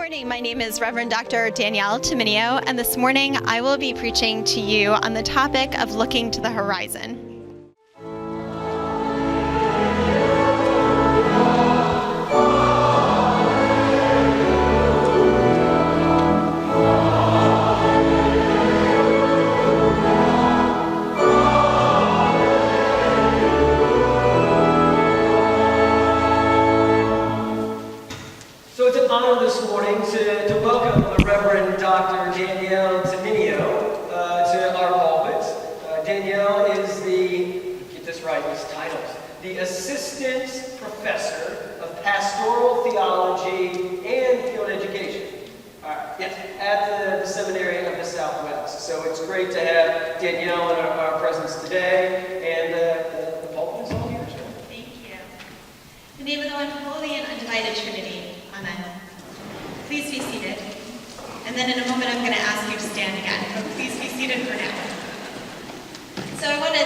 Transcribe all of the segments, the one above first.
morning. My name is Reverend Dr. Danielle Tumminio, and this morning I will be preaching to you on the topic of looking to the horizon. So it's an honor this morning to welcome the Reverend Dr. Danielle Tumminio to our pulpit. Danielle is get this right, these titles, the Assistant Professor of Pastoral Theology and Field Education. Yes, at the Seminary of the Southwest. So it's great to have Danielle in our presence today, and the pulpit is all yours. Thank you. In the name of the one holy and undivided Trinity. Amen. Please be seated. And then in a moment I'm going to ask you to stand again, but please be seated for now. So I want to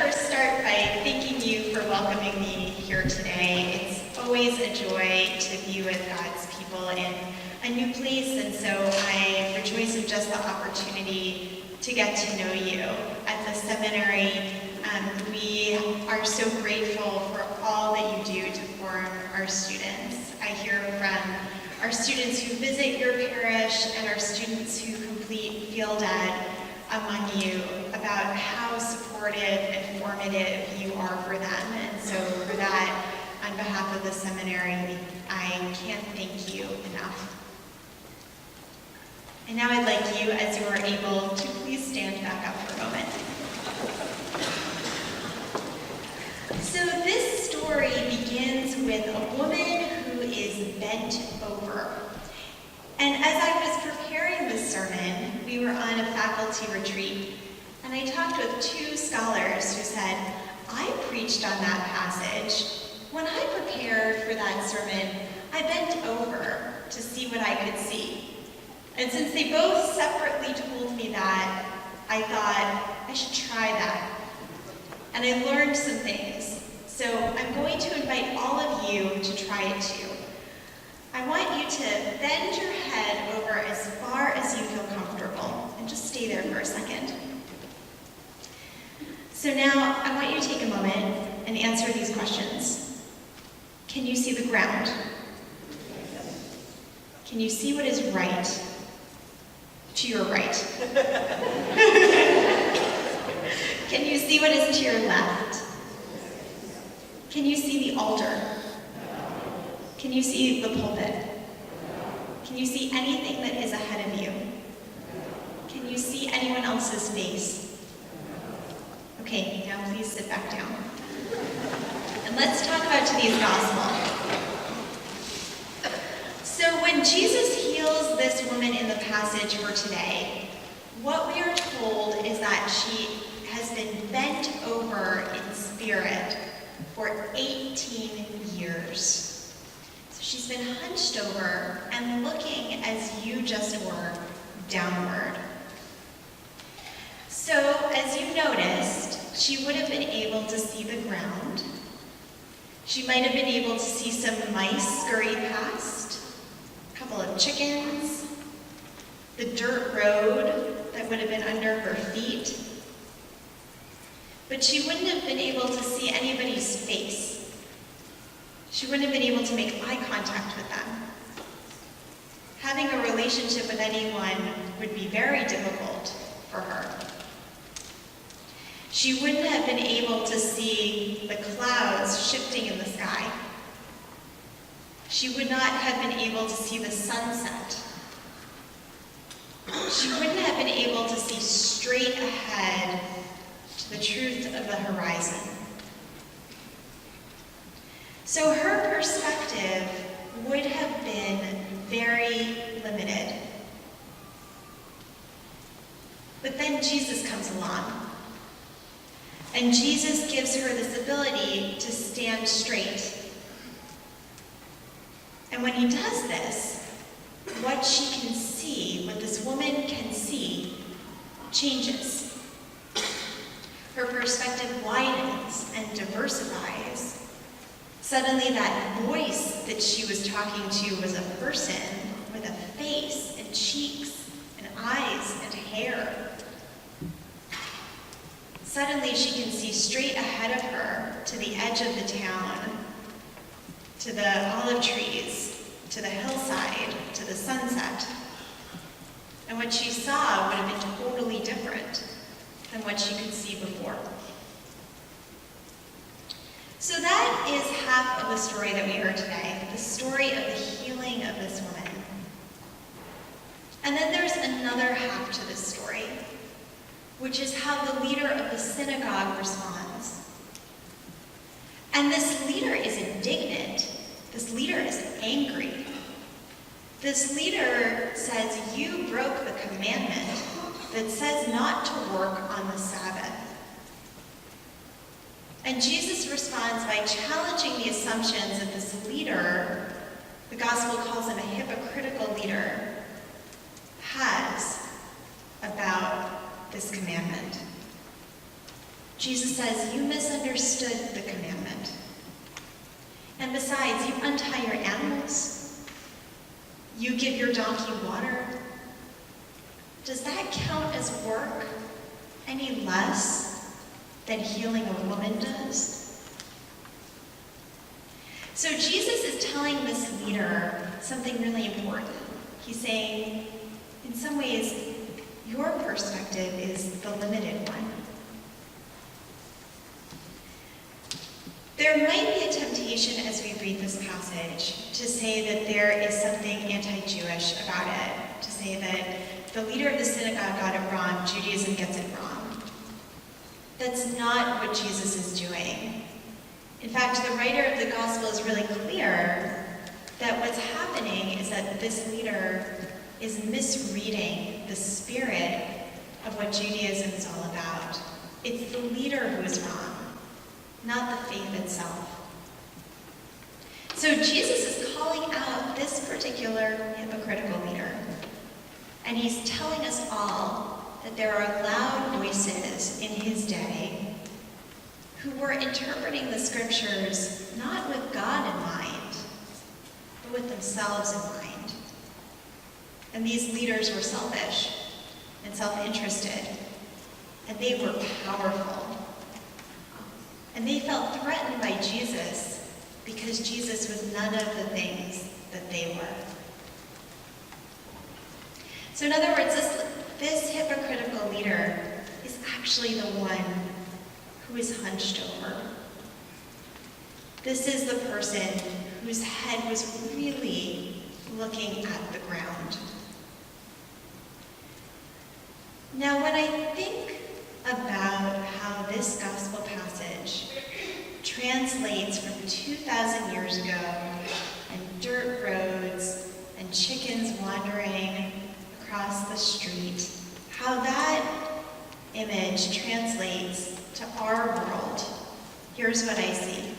first start by thanking you for welcoming me here today. It's always a joy to be with God's people in a new place, and so I rejoice in just the opportunity to get to know you. At the seminary, we are so grateful for all that you do to form our students. I hear from our students who visit your parish and our students who complete field ed among you about how supportive and formative you are for them. And so for that, on behalf of the seminary, I can't thank you enough. And now I'd like you, as you are able, to please stand back up for a moment. So this story begins with a woman who is bent over. And as I was preparing this sermon, we were on a faculty retreat, and I talked with two scholars who said, I preached on that passage. When I prepared for that sermon, I bent over to see what I could see. And since they both separately told me that, I thought I should try that. And I learned some things. So I'm going to invite all of you to try it too. I want you to bend your head over as far as you feel comfortable, and just stay there for a second. So now I want you to take a moment and answer these questions. Can you see the ground? Can you see what is right? To your right. Can you see what is to your left? Can you see the altar? Can you see the pulpit? Can you see anything that is ahead of you? Can you see anyone else's face? Okay, now please sit back down. And let's talk about today's gospel. So when Jesus heals this woman in the passage for today, what we are told is that she has been bent over in spirit for 18 years. So she's been hunched over and looking, as you just were, downward. So as you noticed, she would have been able to see the ground. She might have been able to see some mice scurry past, a couple of chickens, the dirt road that would have been under her feet. But she wouldn't have been able to see anybody's face. She wouldn't have been able to make eye contact with them. Having a relationship with anyone would be very difficult for her. She wouldn't have been able to see the clouds shifting in the sky. She would not have been able to see the sunset. She wouldn't have been able to see straight ahead to the truth of the horizon. So her perspective would have been very limited. But then Jesus comes along. And Jesus gives her this ability to stand straight. And when he does this, what she can see, what this woman can see, changes. Her perspective widens and diversifies. Suddenly that voice that she was talking to was a person with a face and cheeks and eyes and hair. Suddenly she can see straight ahead of her to the edge of the town, to the olive trees, to the hillside, to the sunset. And what she saw would have been totally different than what she could see before. So that is half of the story that we heard today, the story of the healing of this woman. And then there's another half to this story, which is how the leader of the synagogue responds. And this leader is indignant. This leader is angry. This leader says, you broke the commandment that says not to work on the Sabbath. And Jesus responds by challenging the assumptions that this leader, the gospel calls him a hypocritical leader, has about this commandment. Jesus says, you misunderstood the commandment. And besides, you untie your animals. You give your donkey water. Does that count as work any less than healing a woman does? So Jesus is telling this leader something really important. He's saying, in some ways, your perspective is the limited one. There might be a temptation as we read this passage to say that there is something anti-Jewish about it, to say that the leader of the synagogue got it wrong, Judaism gets it wrong. That's not what Jesus is doing. In fact, the writer of the gospel is really clear that what's happening is that this leader is misreading the spirit of what Judaism is all about. It's the leader who is wrong, not the faith itself. So Jesus is calling out this particular hypocritical leader, and he's telling us all that there are loud voices in his day who were interpreting the scriptures not with God in mind, but with themselves in mind. And these leaders were selfish and self-interested, and they were powerful. And they felt threatened by Jesus because Jesus was none of the things that they were. So in other words, this hypocritical leader is actually the one who is hunched over. This is the person whose head was really looking at the ground. Now, when I think about how this gospel passage translates from 2,000 years ago, and dirt roads, and chickens wandering across the street, how that image translates to our world, here's what I see.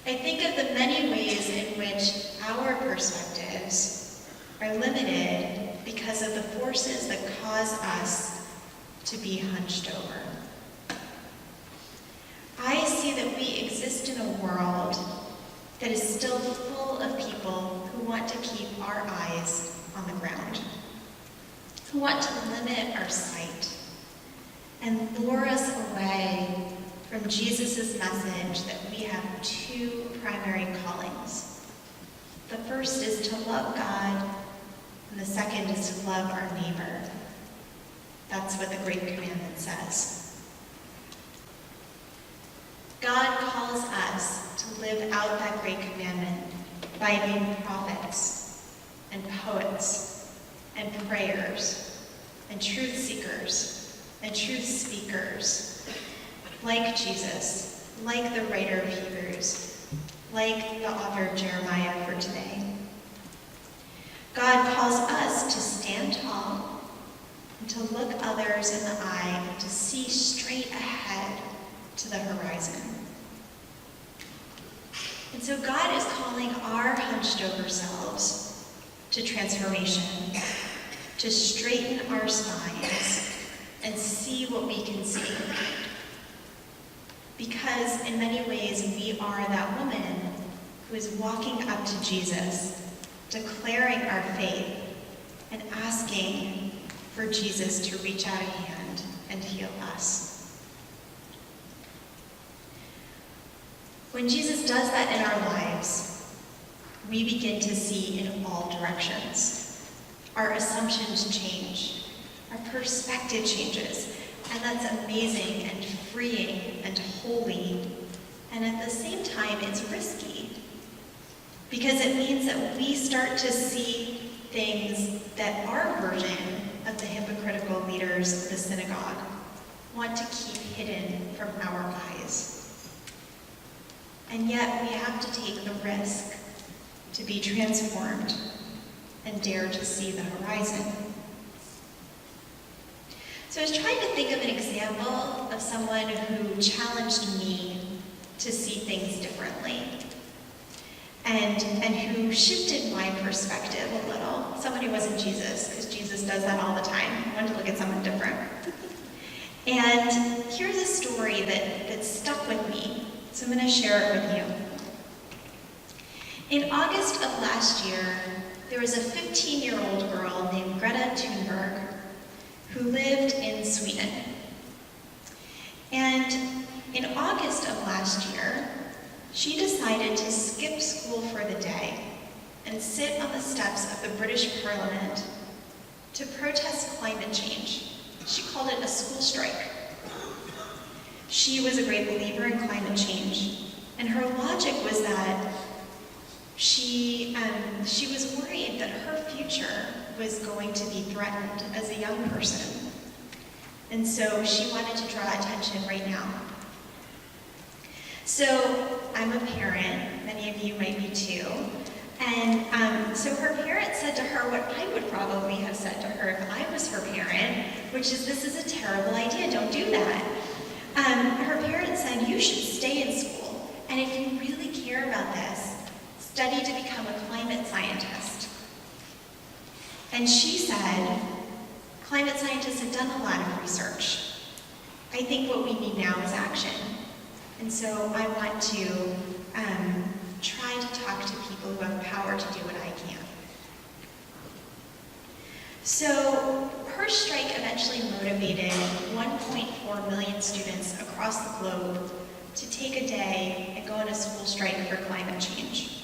I think of the many ways in which our perspectives are limited because of the forces that cause us to be hunched over. I see that we exist in a world that is still full of people who want to keep our eyes on the ground, who want to limit our sight and lure us away from Jesus' message that we have two primary callings. The first is to love God, and the second is to love our neighbor. That's what the Great Commandment says. God calls us to live out that Great Commandment by being prophets and poets and prayers and truth seekers and truth speakers, like Jesus, like the writer of Hebrews, like the author of Jeremiah for today. God calls us to stand tall and to look others in the eye and to see straight ahead to the horizon. And so God is calling our hunched over selves to transformation, to straighten our spines and see what we can see. Because in many ways we are that woman who is walking up to Jesus declaring our faith, and asking for Jesus to reach out a hand and heal us. When Jesus does that in our lives, we begin to see in all directions. Our assumptions change, our perspective changes, and that's amazing and freeing and holy. And at the same time, it's risky, because it means that we start to see things that our version of the hypocritical leaders of the synagogue want to keep hidden from our eyes. And yet we have to take the risk to be transformed and dare to see the horizon. So I was trying to think of an example of someone who challenged me to see things differently, and who shifted my perspective a little. Someone who wasn't Jesus, because Jesus does that all the time. I wanted to look at someone different. And here's a story that stuck with me, so I'm going to share it with you. In August of last year, there was a 15-year-old girl named Greta Thunberg who lived in Sweden. And in August of last year, she decided to skip school for the day and sit on the steps of the British Parliament to protest climate change. She called it a school strike. She was a great believer in climate change, and her logic was that she was worried that her future was going to be threatened as a young person. And so she wanted to draw attention right now. So I'm a parent, many of you might be too, and so her parents said to her what I would probably have said to her if I was her parent, which is, this is a terrible idea, don't do that. Her parents said, you should stay in school, and if you really care about this, study to become a climate scientist. And she said, climate scientists have done a lot of research. I think what we need now is action. And so I want to try to talk to people who have power to do what I can. So her strike eventually motivated 1.4 million students across the globe to take a day and go on a school strike for climate change.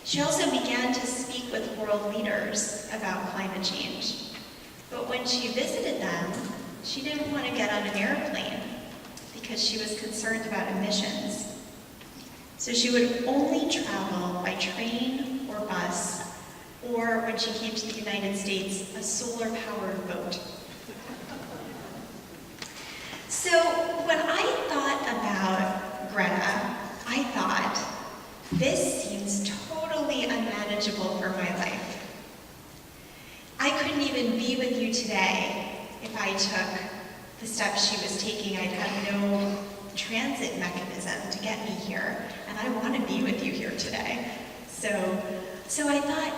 She also began to speak with world leaders about climate change. But when she visited them, she didn't want to get on an airplane because she was concerned about emissions. So she would only travel by train or bus, or when she came to the United States, a solar-powered boat. So when I thought about Greta, I thought, this seems totally unmanageable for my life. I couldn't even be with you today if I took the steps she was taking. I'd have no transit mechanism to get me here, and I want to be with you here today. So I thought,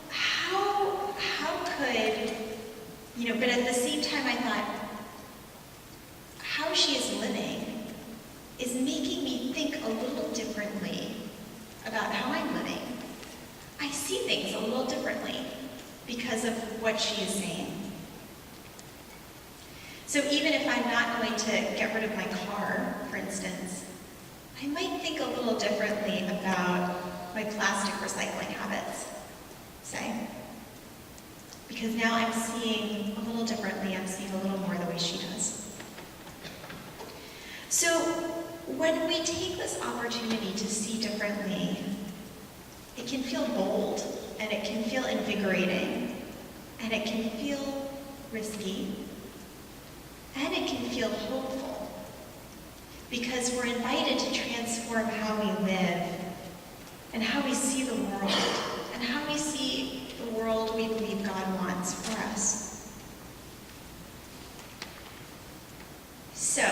how could, but at the same time I thought, how she is living is making me think a little differently about how I'm living. I see things a little differently because of what she is saying. So even if I'm not going to get rid of my car, for instance, I might think a little differently about my plastic recycling habits, say. Because now I'm seeing a little differently, I'm seeing a little more the way she does. So when we take this opportunity to see differently, it can feel bold, and it can feel invigorating, and it can feel risky, and it can feel hopeful, because we're invited to transform how we live, and how we see the world, and how we see the world we believe God wants for us. So,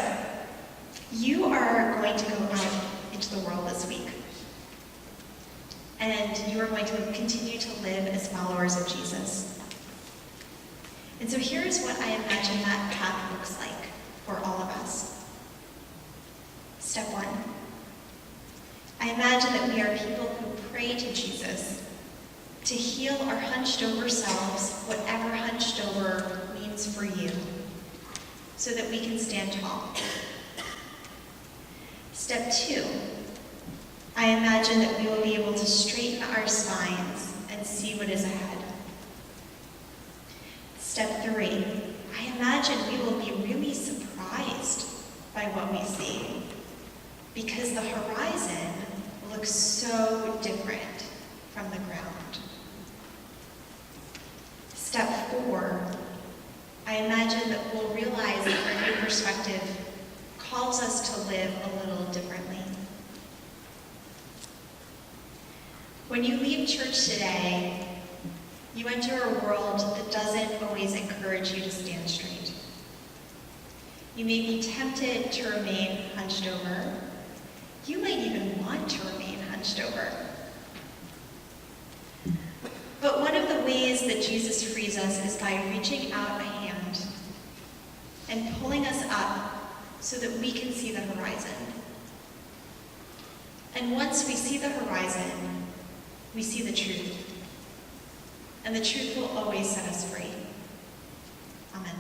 you are going to go out into the world this week, and you are going to continue to live as followers of Jesus. And so here's what I imagine that path looks like for all of us. Step one, I imagine that we are people who pray to Jesus to heal our hunched over selves, whatever hunched over means for you, so that we can stand tall. Step 2, I imagine that we will be able to straighten our spines and see what is ahead. Step 3, I imagine we will be really surprised by what we see, because the horizon looks so different from the ground. Step 4, I imagine that we'll realize that our new perspective calls us to live a little differently. When you leave church today, you enter a world that doesn't always encourage you to stand straight. You may be tempted to remain hunched over. You might even want to remain hunched over. But one of the ways that Jesus frees us is by reaching out a hand and pulling us up so that we can see the horizon. And once we see the horizon, we see the truth. And the truth will always set us free. Amen.